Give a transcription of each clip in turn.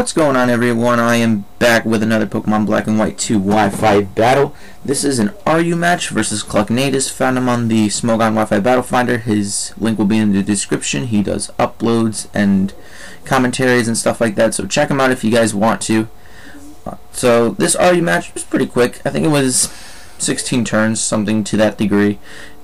What's going on, everyone? I am back with another Pokemon Black and White 2 Wi-Fi battle. This is an RU match versus Clucknadus. Found him on the Smogon Wi-Fi Battle Finder. His link will be in the description. He does uploads and commentaries and stuff like that, so check him out if you guys want to. So this RU match was pretty quick. I think it was 16 turns, something to that degree.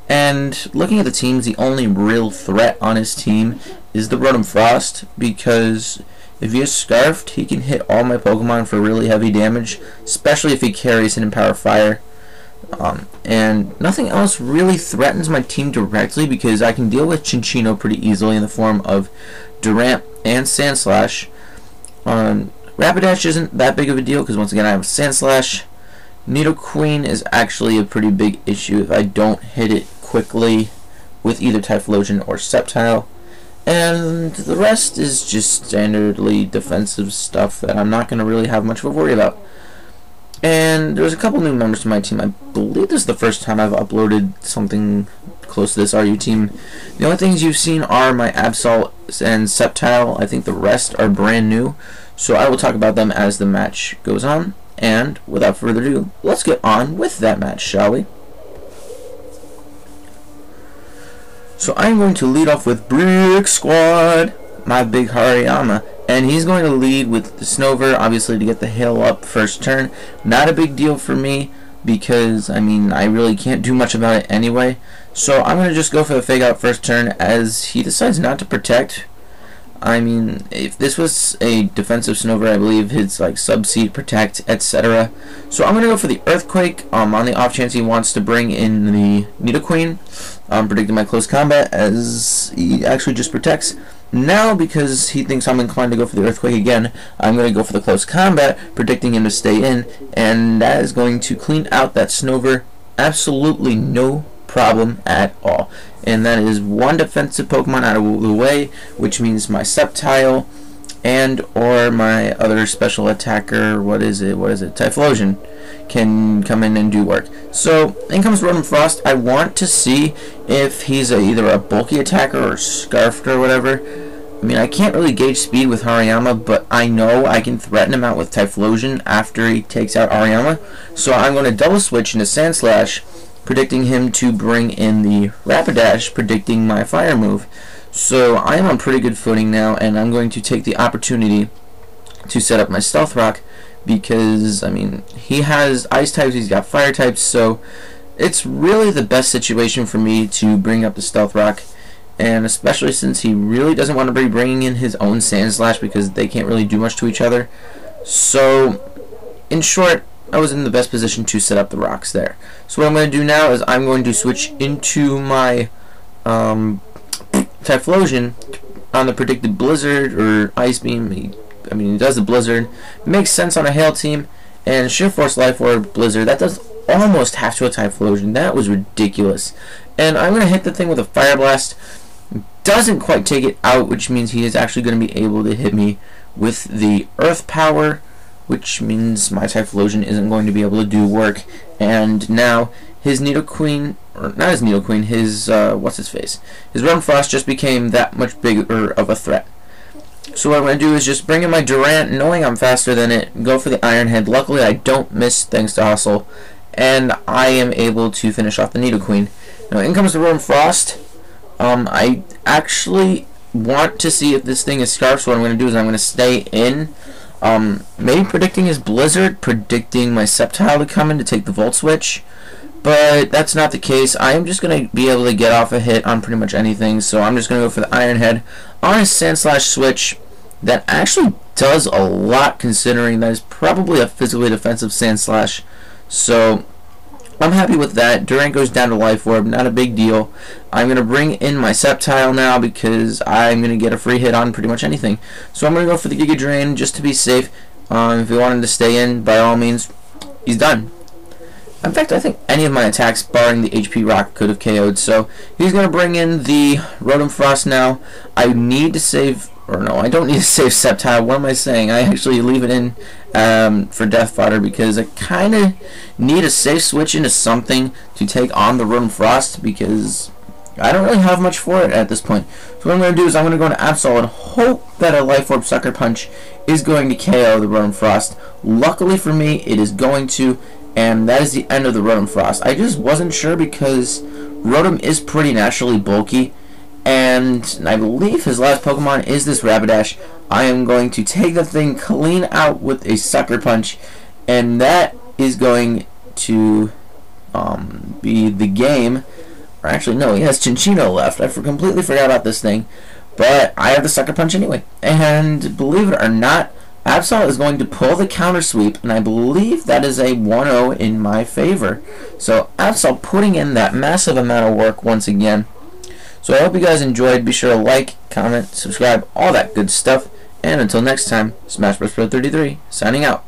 And looking at the teams, the only real threat on his team is the Rotom Frost, because if he is Scarfed, he can hit all my Pokemon for really heavy damage, especially if he carries Hidden Power Fire. And nothing else really threatens my team directly, because I can deal with Chinchino pretty easily in the form of Durant and Sandslash. Rapidash isn't that big of a deal, because once again I have Sandslash. Nidoqueen is actually a pretty big issue if I don't hit it quickly with either Typhlosion or Sceptile. And the rest is just standardly defensive stuff that I'm not going to really have much of a worry about. And there's a couple new members to my team. I believe this is the first time I've uploaded something close to this RU team. The only things you've seen are my Absol and Sceptile. I think the rest are brand new, so I will talk about them as the match goes on. And without further ado, let's get on with that match, shall we? So I'm going to lead off with Brick Squad, my big Hariyama, and he's going to lead with the Snover, obviously to get the hail up first turn. Not a big deal for me, because I mean I really can't do much about it anyway. So I'm going to just go for the Fake Out first turn, as he decides not to protect. I mean, if this was a defensive Snover, I believe his like Subseed, Protect, etc. So I'm gonna go for the Earthquake on the off chance he wants to bring in the Nidoqueen. Predicting my close combat, as he actually just protects. Now, because he thinks I'm inclined to go for the Earthquake again, I'm going to go for the close combat, predicting him to stay in, and that is going to clean out that Snover. Absolutely no problem at all. And that is one defensive Pokemon out of the way, which means my Sceptile and or my other special attacker, what is it, Typhlosion, can come in and do work. So in comes Rotom Frost. I want to see if he's either a bulky attacker or Scarfed or whatever. I mean, I can't really gauge speed with Hariyama, but I know I can threaten him out with Typhlosion after he takes out Hariyama. So I'm going to double switch into Sandslash, predicting him to bring in the Rapidash, predicting my fire move. So I am on pretty good footing now, and I'm going to take the opportunity to set up my Stealth Rock, because I mean he has ice types, he's got fire types, so it's really the best situation for me to bring up the Stealth Rock, and especially since he really doesn't want to be bringing in his own Sandslash, because they can't really do much to each other. So in short, I was in the best position to set up the rocks there. So what I'm going to do now is I'm going to switch into my Typhlosion on the predicted Blizzard or Ice Beam. He does the Blizzard. It makes sense on a Hail team. And Sheer Force, Life Orb, Blizzard. That does almost half to a Typhlosion. That was ridiculous. And I'm going to hit the thing with a Fire Blast. Doesn't quite take it out, which means he is actually going to be able to hit me with the Earth Power, which means my Typhlosion isn't going to be able to do work. And now his Nidoqueen, or not his Nidoqueen, his what's-his-face, his Rotom Frost just became that much bigger of a threat. So what I'm going to do is just bring in my Durant, knowing I'm faster than it, go for the Iron Head. Luckily I don't miss thanks to Hustle, and I am able to finish off the Nidoqueen. Now in comes the Rotom Frost. I actually want to see if this thing is Scarf, so what I'm going to do is I'm going to stay in. Maybe predicting his Blizzard, predicting my Sceptile to come in to take the Volt Switch, but that's not the case. I am just going to be able to get off a hit on pretty much anything, so I'm just going to go for the Iron Head on his Sandslash switch. That actually does a lot, considering that is probably a physically defensive Sandslash, so I'm happy with that. Durant goes down to Life Orb, not a big deal. I'm going to bring in my Sceptile now, because I'm going to get a free hit on pretty much anything. So I'm going to go for the Giga Drain just to be safe. If you want him to stay in, by all means, he's done. In fact, I think any of my attacks, barring the HP Rock, could have KO'd. So he's going to bring in the Rotom Frost now. I need to save, or no, I don't need to save Sceptile. What am I saying? I actually leave it in for Death Fodder, because I kind of need a safe switch into something to take on the Rotom Frost, because I don't really have much for it at this point. So what I'm going to do is I'm going to go into Absol and hope that a Life Orb Sucker Punch is going to KO the Rotom Frost. Luckily for me, it is going to, and that is the end of the Rotom Frost. I just wasn't sure because Rotom is pretty naturally bulky, and I believe his last Pokemon is this Rapidash. I am going to take the thing clean out with a Sucker Punch, and that is going to be the game. Or actually, no, he has Chinchino left. I completely forgot about this thing. But I have the Sucker Punch anyway. And believe it or not, Absol is going to pull the counter sweep, and I believe that is a 1-0 in my favor. So Absol putting in that massive amount of work once again. So I hope you guys enjoyed. Be sure to like, comment, subscribe, all that good stuff. And until next time, Smash Bros. Pro 33, signing out.